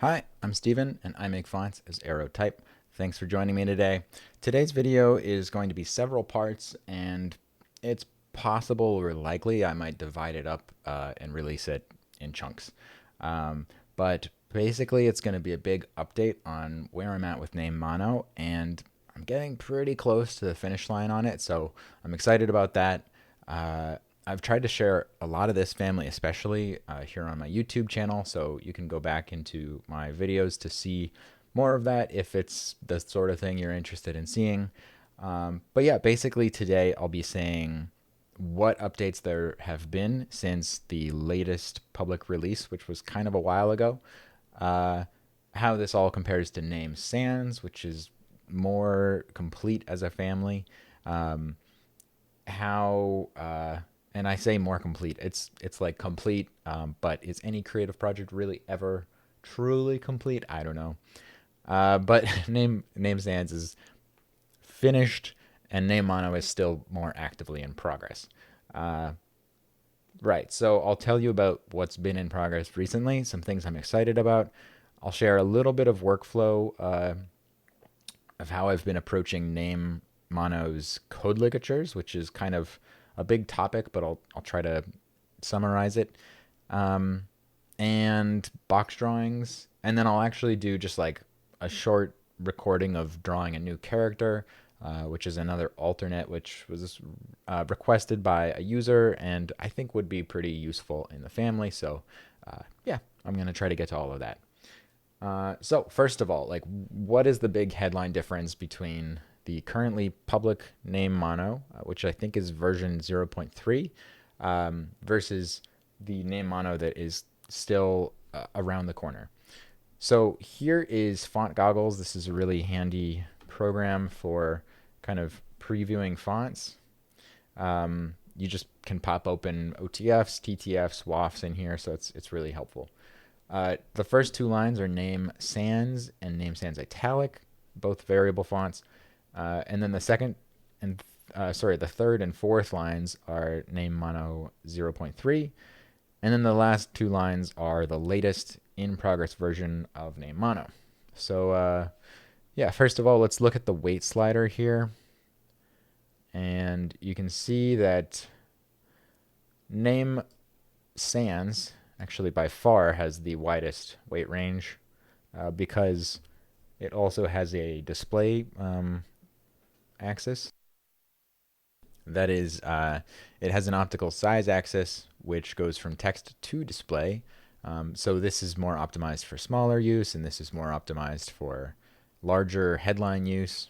Hi, I'm Steven, and I make fonts as arrow type. Thanks for joining me today. Today's video is going to be several parts, and it's possible or likely I might divide it up and release it in chunks. But basically, it's going to be a big update on where I'm at with name mono, and I'm getting pretty close to the finish line on it, so I'm excited about that. I've tried to share a lot of this family, especially here on my YouTube channel, so you can go back into my videos to see more of that if it's the sort of thing you're interested in seeing. But yeah, basically today I'll be saying what updates there have been since the latest public release, which was kind of a while ago, uh, how this all compares to Name Sans, which is more complete as a family, um, how and I say more complete. It's like complete, but is any creative project really ever truly complete? I don't know. But Name Sans is finished, and Name Mono is still more actively in progress. Uh, right. So I'll tell you about what's been in progress recently, some things I'm excited about. I'll share a little bit of workflow of how I've been approaching Name Mono's code ligatures, which is kind of a big topic, but I'll try to summarize it. Um, and box drawings, and then I'll actually do just like a short recording of drawing a new character, which is another alternate, which was requested by a user, and I think would be pretty useful in the family. So, yeah, I'm gonna try to get to all of that. So first of all, like, what is the big headline difference between the currently public name mono, which I think is version 0.3, versus the name mono that is still around the corner? So here is Font Goggles. This is a really handy program for kind of previewing fonts. You just can pop open OTFs, TTFs, WAFs in here, so it's really helpful. The first two lines are name sans and name sans italic, both variable fonts. And then the the third and fourth lines are name mono 0.3. And then the last two lines are the latest in progress version of name mono. So, yeah, first of all, let's look at the weight slider here. And you can see that name sans actually by far has the widest weight range because it also has a display axis. That is, it has an optical size axis which goes from text to display. So this is more optimized for smaller use, and this is more optimized for larger headline use.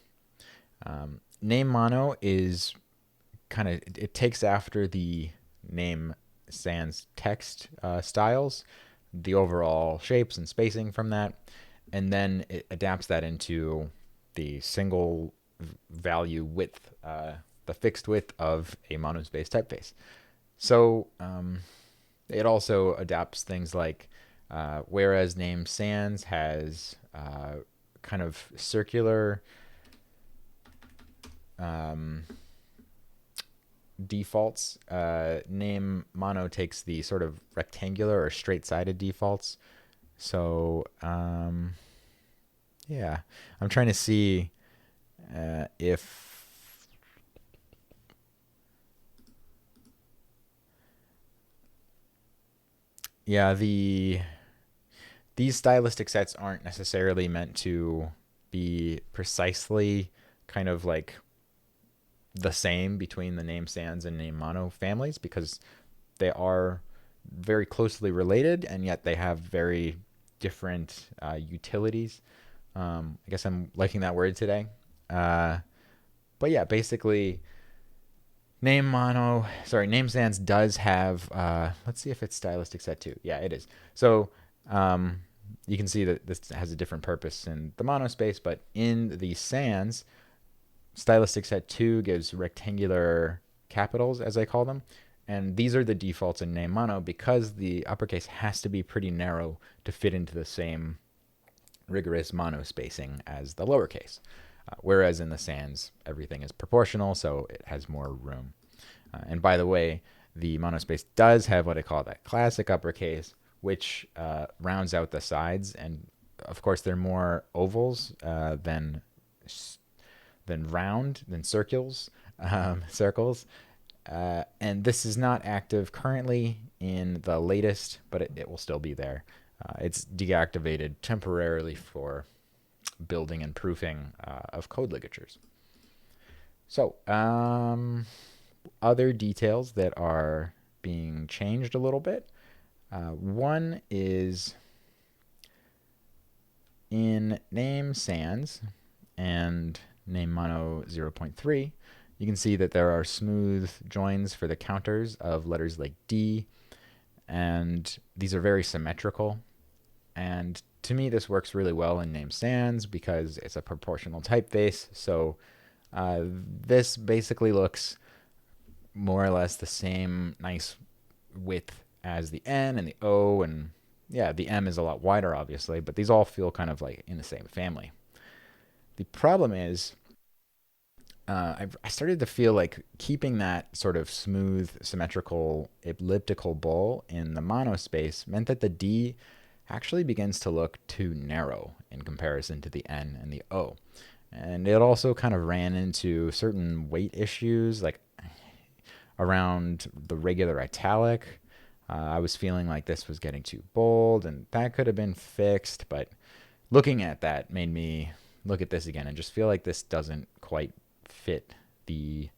Name mono is kind of, it takes after the name sans text styles, the overall shapes and spacing from that, and then it adapts that into the single value width, the fixed width of a monospace typeface. So it also adapts things like whereas name sans has kind of circular defaults, name mono takes the sort of rectangular or straight-sided defaults. So yeah, I'm trying to see if yeah, these stylistic sets aren't necessarily meant to be precisely kind of like the same between the name sans and name mono families, because they are very closely related, and yet they have very different utilities. I guess I'm liking that word today. But yeah, basically, name sans does have. Let's see if it's stylistic set 2. Yeah, it is. So you can see that this has a different purpose in the monospace, but in the sans, stylistic set 2 gives rectangular capitals, as I call them. And these are the defaults in name mono because the uppercase has to be pretty narrow to fit into the same rigorous mono spacing as the lowercase. Whereas in the sans, everything is proportional, so it has more room. And by the way, the monospace does have what I call that classic uppercase, which rounds out the sides and of course, they're more ovals than round, than circles. And this is not active currently in the latest, but it will still be there. It's deactivated temporarily for building and proofing of code ligatures. So, other details that are being changed a little bit. One is in name sans and name mono 0.3, you can see that there are smooth joins for the counters of letters like D, and these are very symmetrical. And to me, this works really well in name sans because it's a proportional typeface. So this basically looks more or less the same nice width as the N and the O, and yeah, the M is a lot wider, obviously, but these all feel kind of like in the same family. The problem is I started to feel like keeping that sort of smooth, symmetrical, elliptical bowl in the monospace meant that the D actually begins to look too narrow in comparison to the N and the O. And it also kind of ran into certain weight issues, like around the regular italic. I was feeling like this was getting too bold, and that could have been fixed, but looking at that made me look at this again and just feel like this doesn't quite fit the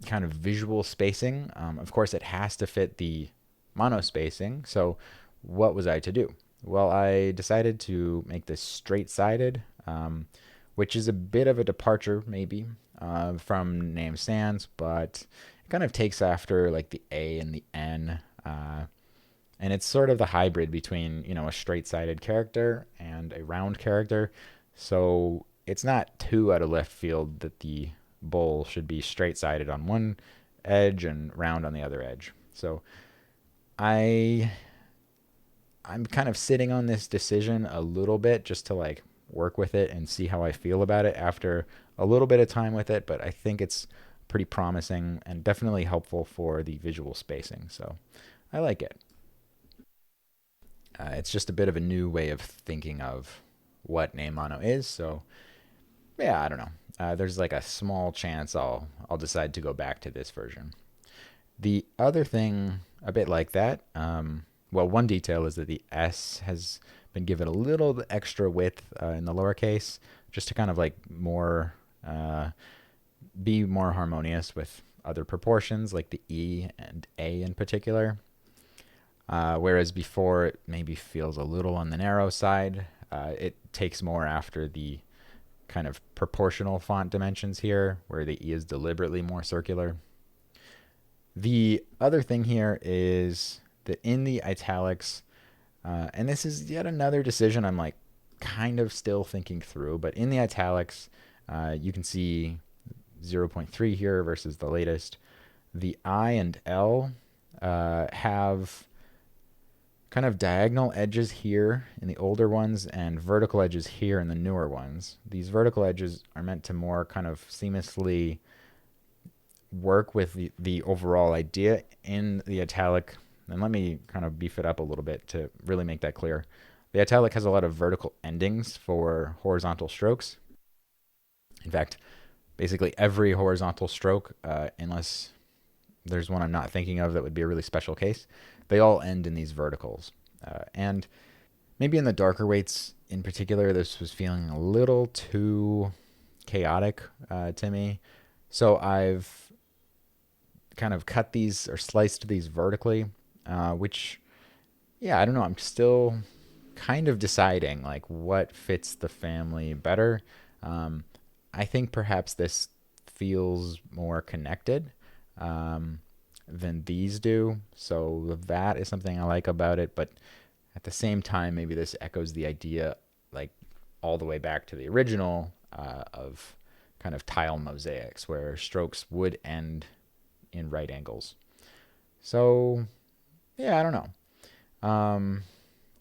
kind of visual spacing. Of course, it has to fit the mono spacing. So what was I to do? Well, I decided to make this straight-sided, which is a bit of a departure maybe from name sans, but it kind of takes after like the A and the N. And it's sort of the hybrid between, a straight-sided character and a round character. So it's not too out of left field that the bowl should be straight-sided on one edge and round on the other edge. So I'm kind of sitting on this decision a little bit just to like work with it and see how I feel about it after a little bit of time with it, but I think it's pretty promising and definitely helpful for the visual spacing. So I like it. It's just a bit of a new way of thinking of what name mono is. So yeah, I don't know. There's like a small chance I'll decide to go back to this version. The other thing, a bit like that, well, one detail is that the S has been given a little extra width in the lowercase, just to kind of like more be more harmonious with other proportions, like the E and A in particular. Whereas before it maybe feels a little on the narrow side. It takes more after the kind of proportional font dimensions here, where the E is deliberately more circular. The other thing here is that in the italics, and this is yet another decision I'm like kind of still thinking through, but in the italics, you can see 0.3 here versus the latest. The I and L have kind of diagonal edges here in the older ones and vertical edges here in the newer ones. These vertical edges are meant to more kind of seamlessly work with the overall idea in the italic. And let me kind of beef it up a little bit to really make that clear. The italic has a lot of vertical endings for horizontal strokes. In fact, basically every horizontal stroke, unless there's one I'm not thinking of that would be a really special case, they all end in these verticals. And maybe in the darker weights in particular, this was feeling a little too chaotic to me. So I've kind of cut these or sliced these vertically, which, yeah, I don't know. I'm still kind of deciding like what fits the family better. I think perhaps this feels more connected than these do. So that is something I like about it. But at the same time, maybe this echoes the idea like all the way back to the original of kind of tile mosaics where strokes would end in right angles. So yeah, I don't know.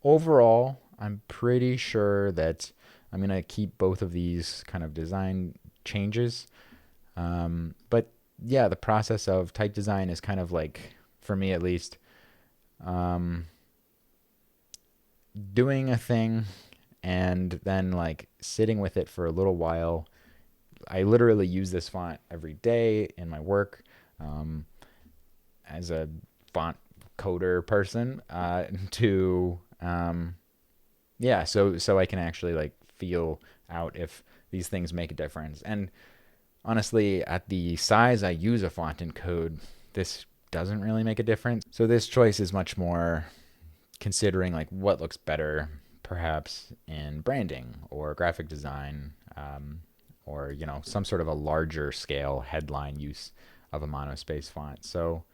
Overall, I'm pretty sure that I'm going to keep both of these kind of design changes. But yeah, the process of type design is kind of like, for me at least, doing a thing and then like sitting with it for a little while. I literally use this font every day in my work, um, as a font coder person, to yeah, so I can actually like feel out if these things make a difference. And honestly, at the size I use a font in code, this doesn't really make a difference. So this choice is much more considering like what looks better, perhaps in branding or graphic design, or some sort of a larger scale headline use of a monospace font. So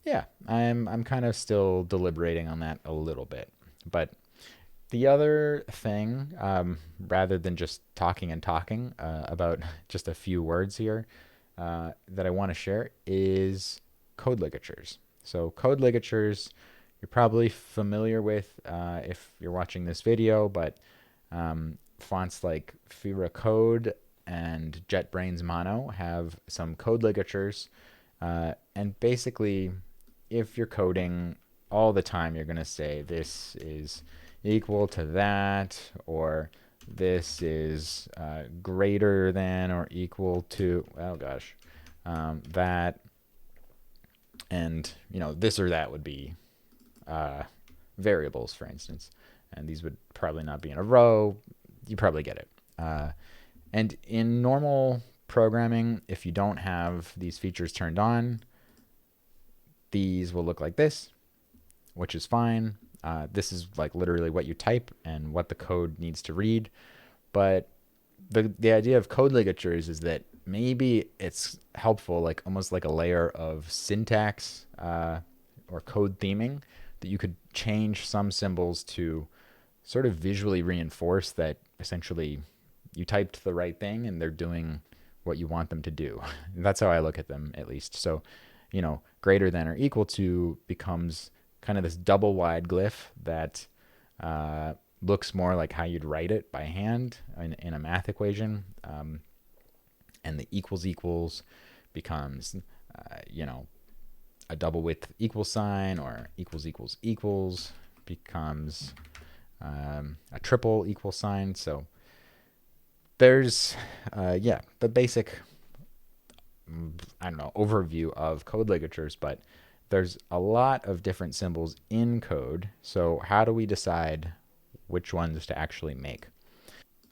yeah, I'm kind of still deliberating on that a little bit, but the other thing, rather than just talking and talking about just a few words here, that I want to share is code ligatures. So code ligatures, you're probably familiar with if you're watching this video, but fonts like Fira Code and JetBrains Mono have some code ligatures. And basically, if you're coding all the time, you're going to say this is equal to that, or this is greater than or equal to, oh gosh, that, and this or that would be variables, for instance, and these would probably not be in a row. You probably get it. And in normal programming, if you don't have these features turned on, these will look like this, which is fine. This is like literally what you type and what the code needs to read. But the idea of code ligatures is that maybe it's helpful, like almost like a layer of syntax or code theming, that you could change some symbols to sort of visually reinforce that essentially you typed the right thing and they're doing what you want them to do. And that's how I look at them, at least. So, greater than or equal to becomes kind of this double wide glyph that looks more like how you'd write it by hand in a math equation. And the equals equals becomes, a double width equal sign, or equals equals equals becomes a triple equal sign. So there's, the basic, I don't know, overview of code ligatures, but there's a lot of different symbols in code. So how do we decide which ones to actually make?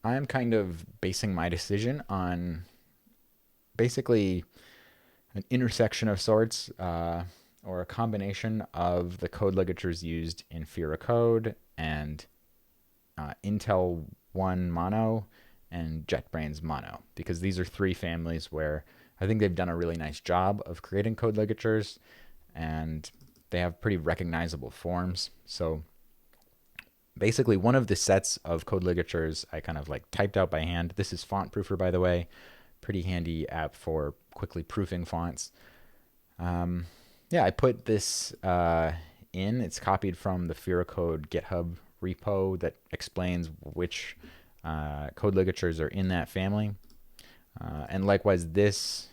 I'm kind of basing my decision on basically an intersection of sorts, or a combination of the code ligatures used in Fira Code and Intel 1 Mono and JetBrains Mono, because these are three families where I think they've done a really nice job of creating code ligatures, and they have pretty recognizable forms. So basically, one of the sets of code ligatures I kind of like typed out by hand. This is Font Proofer, by the way. Pretty handy app for quickly proofing fonts. I put this in. It's copied from the Fira Code GitHub repo that explains which code ligatures are in that family. And likewise, this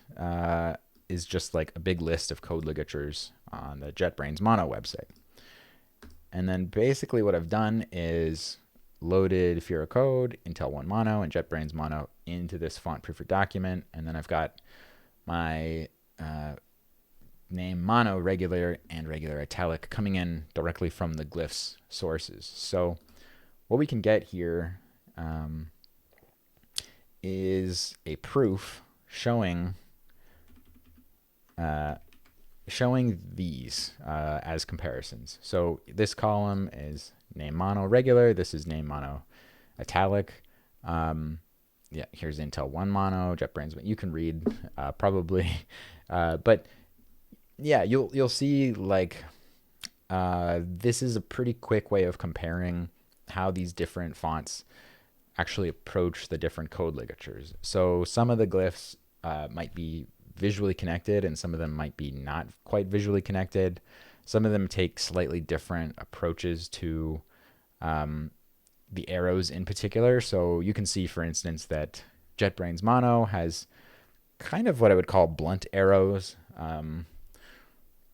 is just like a big list of code ligatures on the JetBrains Mono website. And then basically what I've done is loaded Fira Code, Intel 1 Mono, and JetBrains Mono into this font proofer document. And then I've got my name mono, regular, and regular italic coming in directly from the glyphs sources. So what we can get here is a proof showing these as comparisons. So this column is name mono regular. This is name mono italic. Here's Intel 1 Mono, JetBrains. You can read probably, but yeah, you'll see like this is a pretty quick way of comparing how these different fonts actually approach the different code ligatures. So some of the glyphs might be visually connected, and some of them might be not quite visually connected. Some of them take slightly different approaches to the arrows in particular. So you can see, for instance, that JetBrains Mono has kind of what I would call blunt arrows.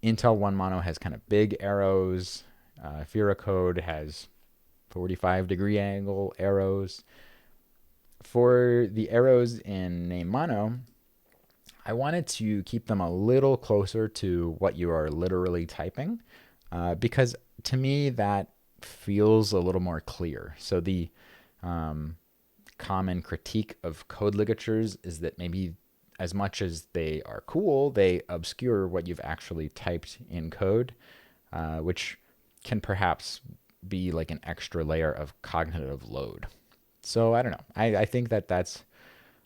Intel 1 Mono has kind of big arrows. Fira Code has 45-degree angle arrows. For the arrows in name mono, I wanted to keep them a little closer to what you are literally typing, because to me that feels a little more clear. So the common critique of code ligatures is that maybe as much as they are cool, they obscure what you've actually typed in code, which can perhaps be like an extra layer of cognitive load. So I don't know. I think that that's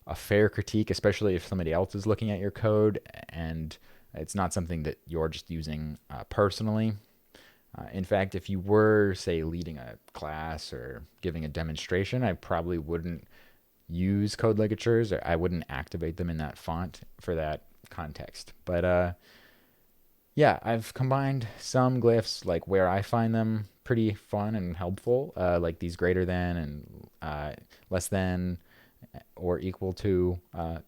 a fair critique, especially if somebody else is looking at your code and it's not something that you're just using personally. In fact, if you were, say, leading a class or giving a demonstration, I probably wouldn't use code ligatures, or I wouldn't activate them in that font for that context. But yeah, I've combined some glyphs like where I find them pretty fun and helpful, like these greater than and less than or equal to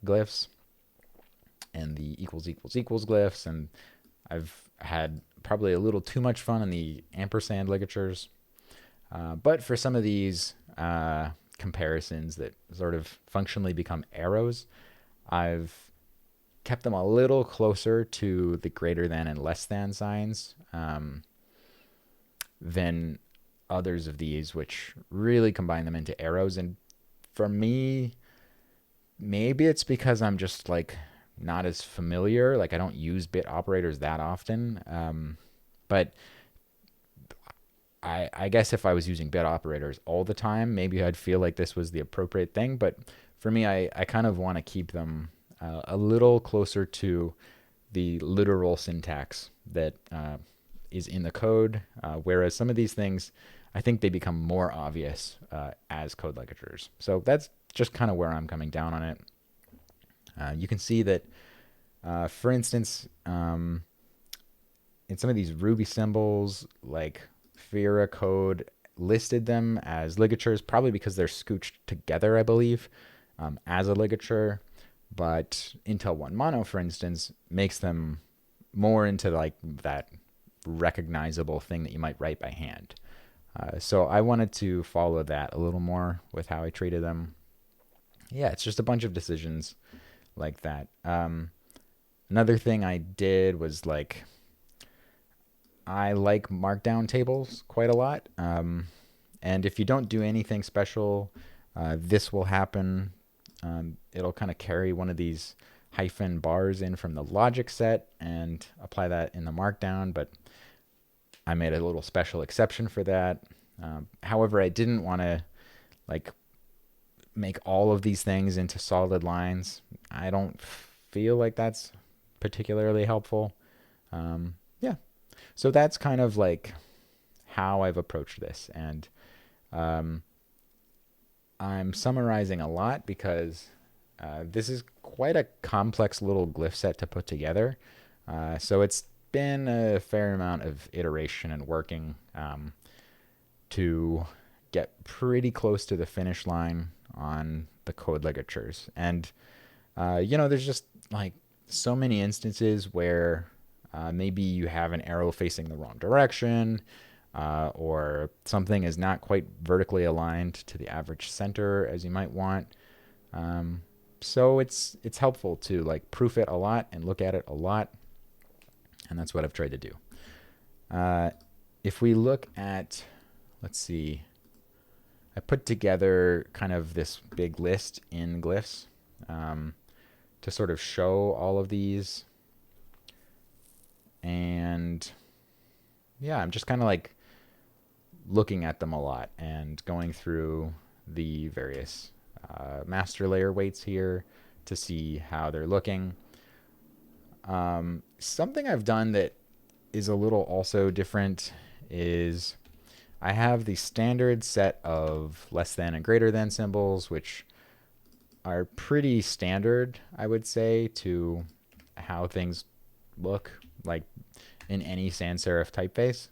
glyphs, and the equals equals equals glyphs. And I've had probably a little too much fun in the ampersand ligatures. But for some of these comparisons that sort of functionally become arrows, I've kept them a little closer to the greater than and less than signs than others of these, which really combine them into arrows. And for me, maybe it's because I'm just like not as familiar. Like I don't use bit operators that often. But I guess if I was using bit operators all the time, maybe I'd feel like this was the appropriate thing. But for me, I kind of want to keep them a little closer to the literal syntax that is in the code, whereas some of these things, I think they become more obvious as code ligatures. So that's just kind of where I'm coming down on it. You can see that, for instance, in some of these Ruby symbols, like Fira code listed them as ligatures, probably because they're scooched together, I believe, as a ligature. But Intel 1 Mono, for instance, makes them more into like that recognizable thing that you might write by hand. So I wanted to follow that a little more with how I treated them. Yeah, it's just a bunch of decisions like that. Another thing I did was like, I like markdown tables quite a lot. And if you don't do anything special, this will happen. It'll kind of carry one of these hyphen bars in from the logic set and apply that in the markdown, but I made a little special exception for that. However, I didn't want to like make all of these things into solid lines. I don't feel like that's particularly helpful. Yeah. So that's kind of like how I've approached this. And I'm summarizing a lot because this is quite a complex little glyph set to put together. So it's been a fair amount of iteration and working to get pretty close to the finish line on the code ligatures. And, there's just like so many instances where maybe you have an arrow facing the wrong direction, or something is not quite vertically aligned to the average center as you might want. So it's helpful to like proof it a lot and look at it a lot. And that's what I've tried to do. If we look at, let's see, I put together kind of this big list in glyphs to sort of show all of these. And yeah, I'm just kind of like looking at them a lot and going through the various master layer weights here to see how they're looking. Something I've done that is a little also different is I have the standard set of less than and greater than symbols, which are pretty standard, I would say, to how things look like in any sans serif typeface.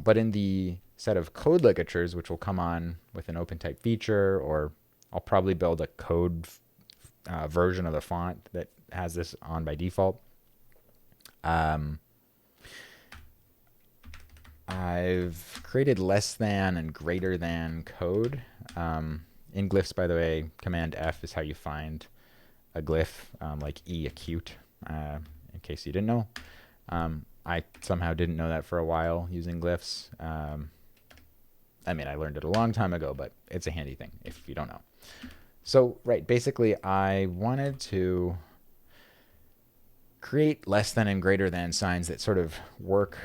But in the set of code ligatures, which will come on with an OpenType feature, or I'll probably build a code version of the font that has this on by default. I I've created less than and greater than code. In glyphs, by the way, Command F is how you find a glyph, like E acute, in case you didn't know. I somehow didn't know that for a while using glyphs. I mean, I learned it a long time ago, but it's a handy thing if you don't know. So, right, basically, I wanted to create less than and greater than signs that sort of work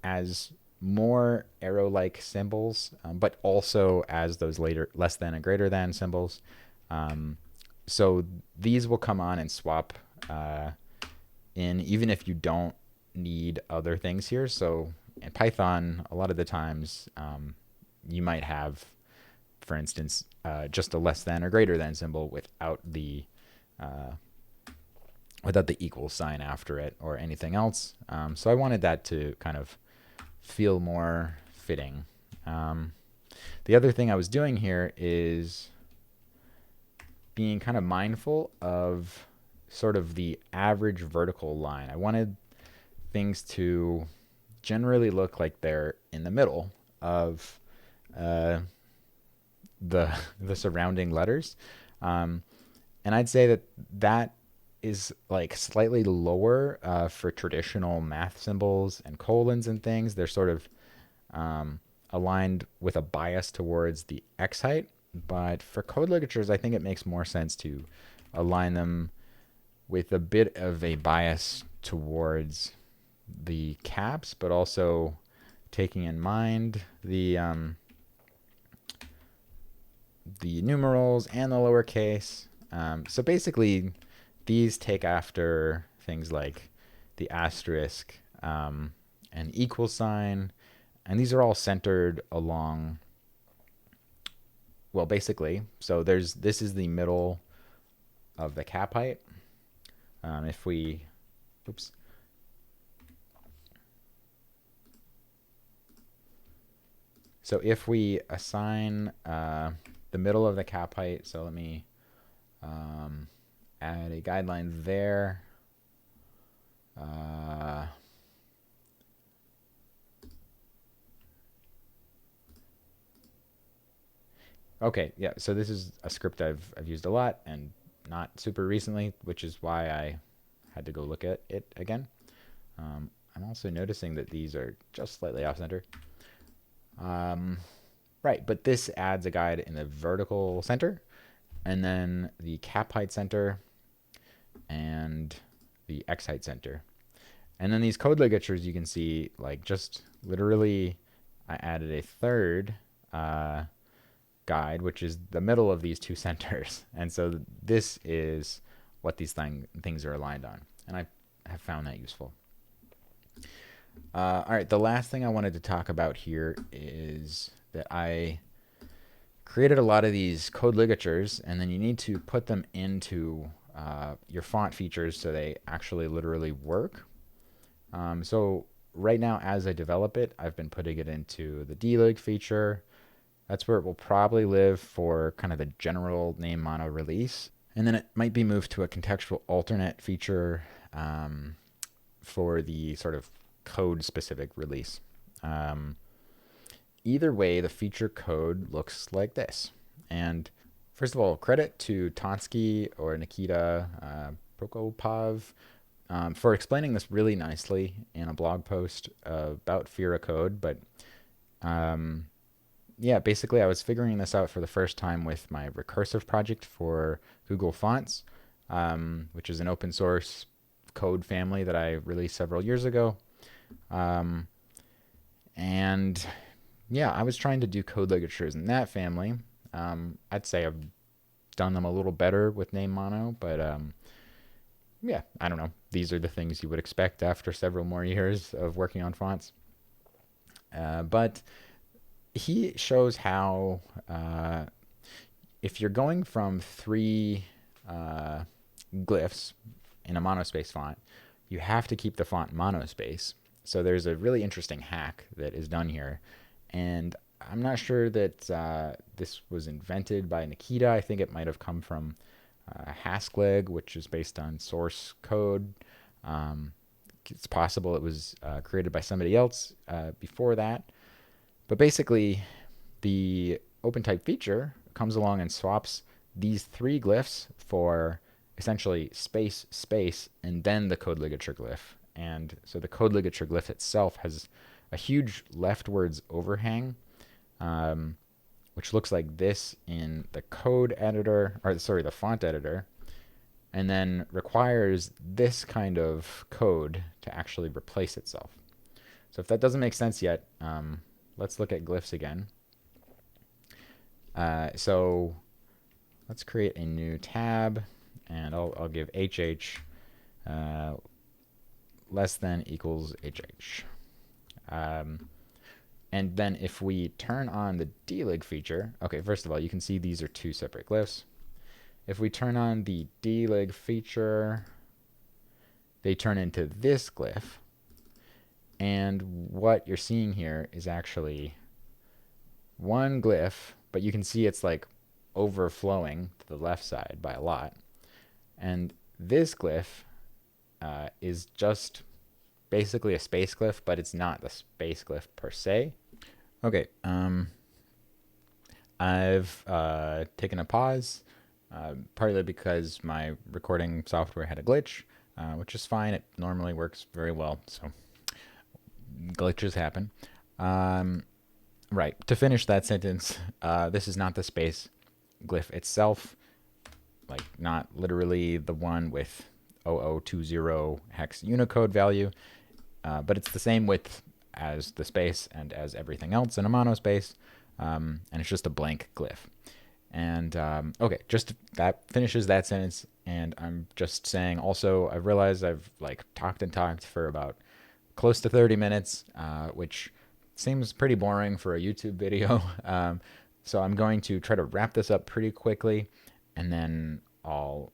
as more arrow-like symbols, but also as those later less than and greater than symbols. So these will come on and swap in even if you don't need other things here. So in Python, a lot of the times you might have, for instance, just a less than or greater than symbol without the equal sign after it or anything else. So I wanted that to kind of feel more fitting. The other thing I was doing here is being kind of mindful of sort of the average vertical line. I wanted things to generally look like they're in the middle of the surrounding letters, and I'd say that is like slightly lower for traditional math symbols and colons and things. They're sort of aligned with a bias towards the X height. But for code ligatures, I think it makes more sense to align them with a bit of a bias towards the caps, but also taking in mind the numerals and the lowercase. So basically, these take after things like the asterisk and equal sign, and these are all centered along. Well, basically, so this is the middle of the cap height. If we, oops. So if we assign the middle of the cap height, so let me add a guideline there. Okay, yeah, so this is a script I've used a lot and not super recently, which is why I had to go look at it again. I'm also noticing that these are just slightly off center. Right, but this adds a guide in the vertical center, and then the cap height center, and the X height center. And then these code ligatures, you can see, like, just literally, I added a third guide, which is the middle of these two centers. And so this is what these things are aligned on. And I have found that useful. All right, the last thing I wanted to talk about here is that I created a lot of these code ligatures, and then you need to put them into your font features so they actually literally work. So right now, as I develop it, I've been putting it into the dlig feature. That's where it will probably live for kind of the general name mono release. And then it might be moved to a contextual alternate feature for the sort of code specific release. Either way, the feature code looks like this. And first of all, credit to Tonsky or Nikita Prokopov for explaining this really nicely in a blog post about Fira code. But yeah, basically I was figuring this out for the first time with my recursive project for Google Fonts, which is an open source code family that I released several years ago. And yeah, I was trying to do code ligatures in that family. I'd say I've done them a little better with name mono, but yeah, I don't know. These are the things you would expect after several more years of working on fonts. But he shows how if you're going from 3 glyphs in a monospace font, you have to keep the font monospace. So there's a really interesting hack that is done here. And I'm not sure that this was invented by Nikita. I think it might have come from Haskell, which is based on source code. it's possible it was created by somebody else before that. But basically, the OpenType feature comes along and swaps these three glyphs for essentially space, space, and then the code ligature glyph. And so the code ligature glyph itself has a huge leftwards overhang, which looks like this in the code editor, or sorry, the font editor, and then requires this kind of code to actually replace itself. So if that doesn't make sense yet, let's look at glyphs again. So let's create a new tab, and I'll give HH less than equals HH. And then if we turn on the dlig feature, okay, first of all, you can see these are two separate glyphs. If we turn on the dlig feature, they turn into this glyph. And what you're seeing here is actually one glyph, but you can see it's like overflowing to the left side by a lot. And this glyph is just basically a space glyph, but it's not the space glyph per se. Okay, I've taken a pause, partly because my recording software had a glitch, which is fine. It normally works very well, so glitches happen. Right, to finish that sentence, this is not the space glyph itself, like not literally the one with 0020 hex Unicode value, but it's the same width as the space and as everything else in a monospace, and it's just a blank glyph. And okay, just that finishes that sentence, and I'm just saying also, I've realized I've like talked and talked for about close to 30 minutes, which seems pretty boring for a YouTube video. So I'm going to try to wrap this up pretty quickly, and then I'll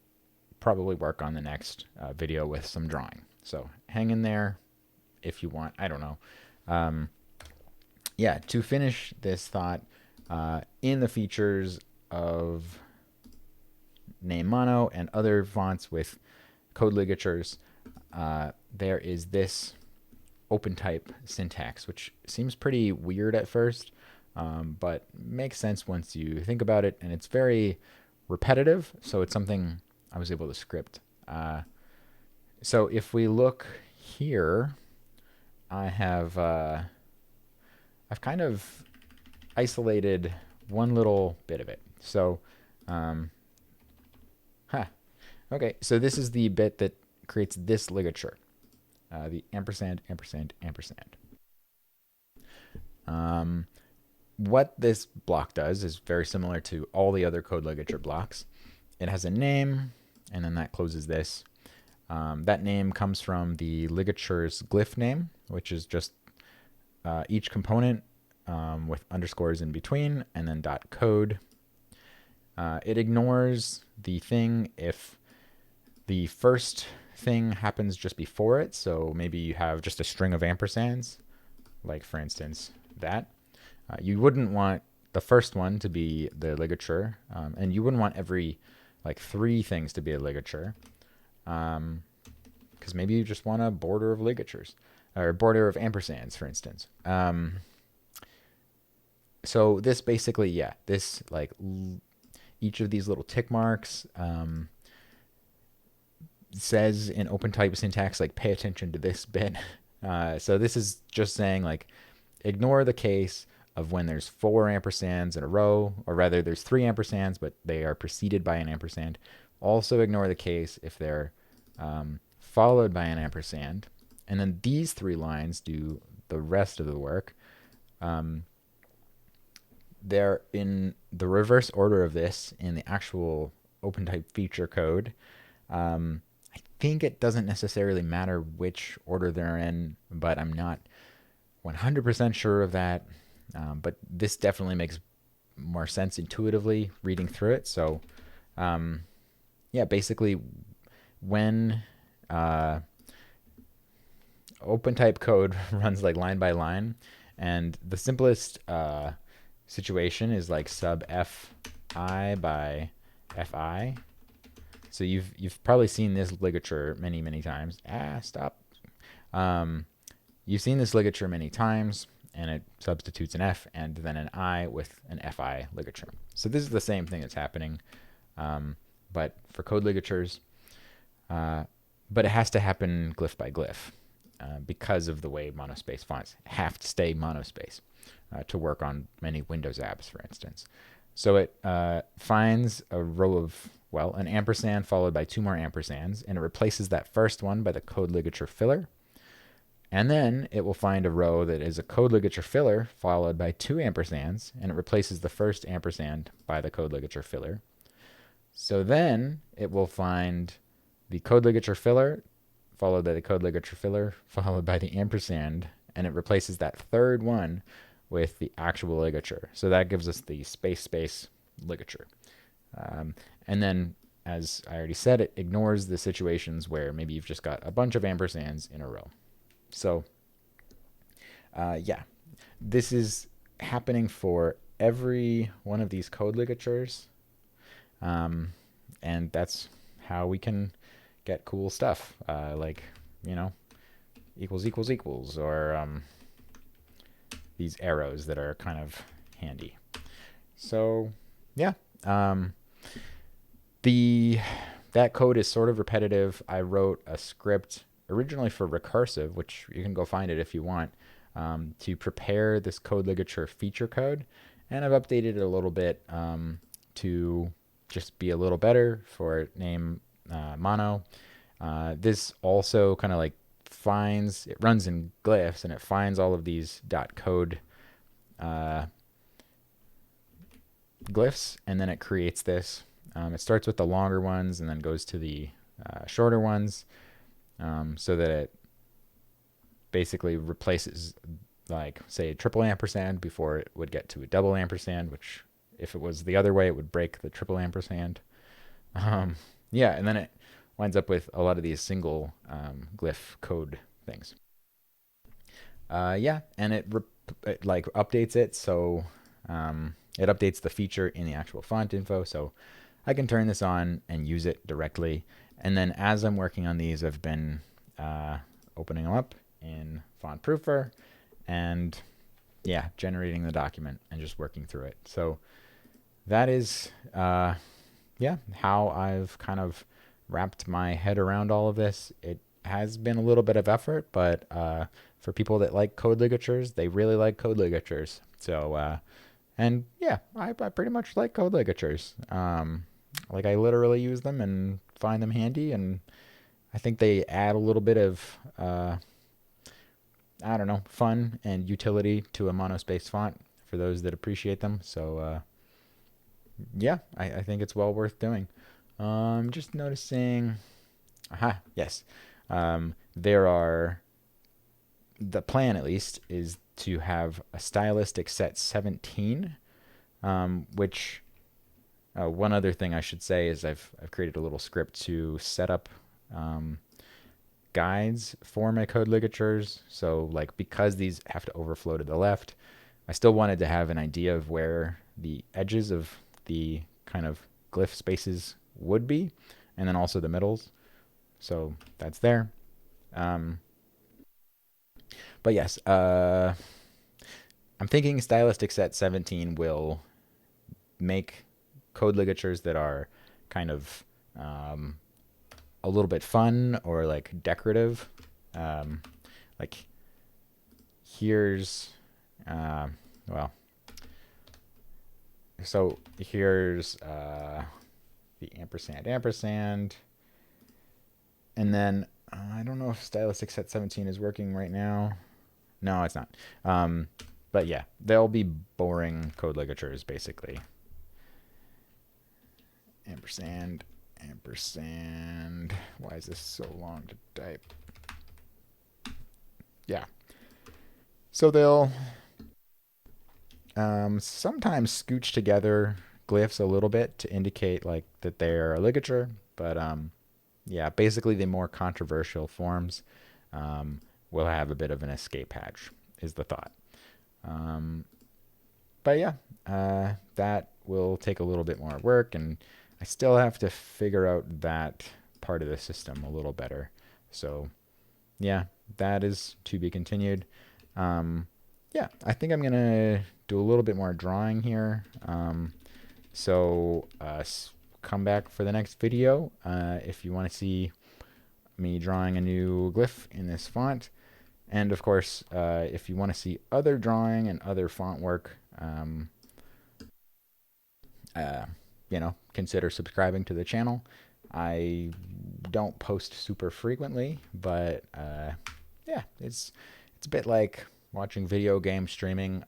probably work on the next video with some drawing. So hang in there if you want. I don't know. Yeah, to finish this thought, in the features of name mono and other fonts with code ligatures, there is this OpenType syntax, which seems pretty weird at first, but makes sense once you think about it, and it's very repetitive, so it's something I was able to script. So if we look here, I have I've kind of isolated one little bit of it. So, okay, so this is the bit that creates this ligature, the ampersand, ampersand, ampersand. What this block does is very similar to all the other code ligature blocks. It has a name, and then that closes this. That name comes from the ligature's glyph name, which is just each component with underscores in between, and then .code. It ignores the thing if the first thing happens just before it. So maybe you have just a string of ampersands, like for instance that. You wouldn't want the first one to be the ligature, and you wouldn't want every like 3 things to be a ligature, because maybe you just want a border of ligatures or border of ampersands, for instance. So this basically, yeah, this like each of these little tick marks says in OpenType syntax, like pay attention to this bit. So this is just saying like ignore the case of when there's 4 ampersands in a row, or rather there's 3 ampersands, but they are preceded by an ampersand. Also ignore the case if they're followed by an ampersand. And then these 3 lines do the rest of the work. They're in the reverse order of this in the actual OpenType feature code. I think it doesn't necessarily matter which order they're in, but I'm not 100% sure of that. But this definitely makes more sense intuitively reading through it. So, yeah, basically when OpenType code runs like line by line, and the simplest situation is like sub fi by fi. So you've probably seen this ligature many times. Stop. You've seen this ligature many times, and it substitutes an F and then an I with an FI ligature. So this is the same thing that's happening, but for code ligatures. But it has to happen glyph by glyph because of the way monospace fonts have to stay monospace to work on many Windows apps, for instance. So it finds a row of, well, an ampersand followed by 2 more ampersands, and it replaces that first one by the code ligature filler. And then it will find a row that is a code ligature filler followed by 2 ampersands, and it replaces the first ampersand by the code ligature filler. So then it will find the code ligature filler followed by the code ligature filler followed by the ampersand, and it replaces that third one with the actual ligature. So that gives us the space ligature. And then, as I already said, it ignores the situations where maybe you've just got a bunch of ampersands in a row. So, yeah, this is happening for every one of these code ligatures. And that's how we can get cool stuff, like, equals equals equals, or these arrows that are kind of handy. So, yeah, that code is sort of repetitive. I wrote a script originally for recursive, which you can go find it if you want, to prepare this code ligature feature code, and I've updated it a little bit to just be a little better for name mono. This also kind of like it runs in glyphs, and it finds all of these .code glyphs, and then it creates this. It starts with the longer ones and then goes to the shorter ones, so that it basically replaces, like, say, a triple ampersand before it would get to a double ampersand, which if it was the other way, it would break the triple ampersand. Yeah, and then it winds up with a lot of these single glyph code things. Yeah, and it like updates it, so it updates the feature in the actual font info, so I can turn this on and use it directly. And then as I'm working on these, I've been opening them up in Font Proofer and, yeah, generating the document and just working through it. So that is, yeah, how I've kind of wrapped my head around all of this. It has been a little bit of effort, but for people that like code ligatures, they really like code ligatures. So, and yeah, I pretty much like code ligatures. Like, I literally use them and find them handy, and I think they add a little bit of, I don't know, fun and utility to a monospace font for those that appreciate them. So, yeah, I think it's well worth doing. Just noticing, yes, the plan at least is to have a stylistic set 17, which, one other thing I should say is I've created a little script to set up guides for my code ligatures. So, like, because these have to overflow to the left, I still wanted to have an idea of where the edges of the kind of glyph spaces would be, and then also the middles. So that's there. But yes, I'm thinking stylistic set 17 will make code ligatures that are kind of a little bit fun or like decorative. Like, here's, well, so here's the ampersand, and then I don't know if stylistic set 17 is working right now. No, it's not. But yeah, they'll be boring code ligatures basically. Ampersand. Why is this so long to type? Yeah. So they'll sometimes scooch together glyphs a little bit to indicate like that they're a ligature, but yeah, basically the more controversial forms will have a bit of an escape hatch, is the thought. But yeah, that will take a little bit more work, and I still have to figure out that part of the system a little better. So yeah, that is to be continued. Yeah, I think I'm gonna do a little bit more drawing here. So come back for the next video if you want to see me drawing a new glyph in this font. And of course, if you want to see other drawing and other font work, uh, consider subscribing to the channel. I don't post super frequently, but yeah, it's a bit like watching video game streaming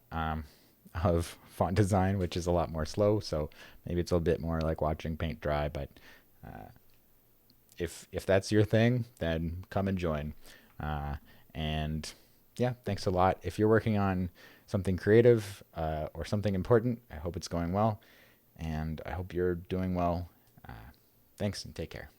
of font design, which is a lot more slow. So maybe it's a bit more like watching paint dry. But if that's your thing, then come and join. And yeah, thanks a lot. If you're working on something creative or something important, I hope it's going well, and I hope you're doing well. Thanks and take care.